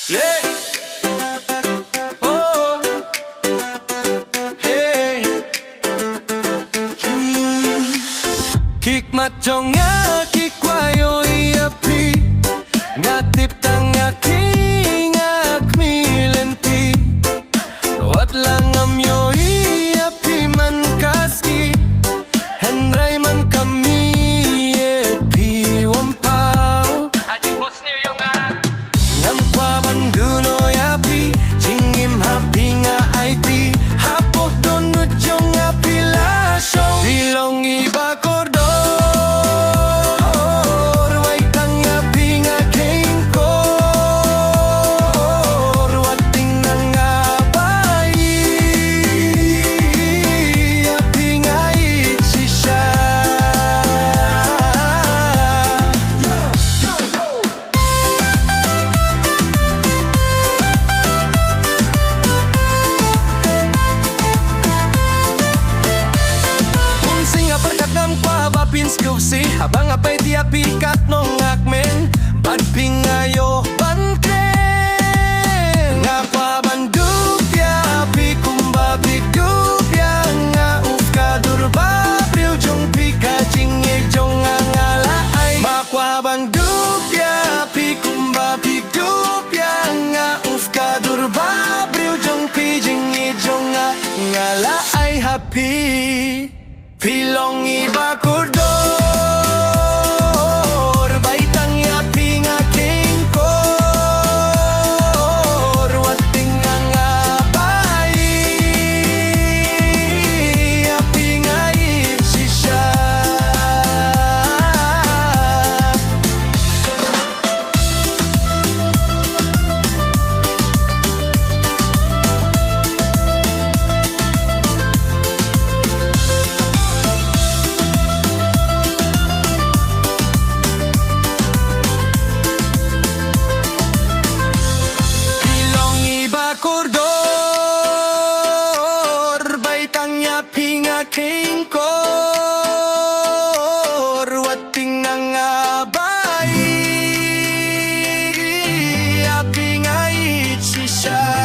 Yeah. Oh. Hey. Kikmatong nga kikwayo iapi ngatip tang aking akmilenti wat lang amyo iapi man kaski henray man kami epi wampao adik bos niyo yung ngampwa banduno yapi jingim hapi nga IT hapok donut yung api lasong silong iba KORDOR Pinskowsi habang apay di apikat nung akmen Badping ngayo bantren Nga pa bandupya api kumba bigdupya Nga ufka durba priw jong pika jingig jong ngalaay Makwa bandupya api kumba bigdupya Nga ufka durba priw jong pi jingig jong ngalaay happy Pilong iba KORDOR baitang yapi nga king kor wating nga ngabay yapi nga ipsisya KORDOR baitang yapi nga king kor wating nga ngabay yapi nga itsisya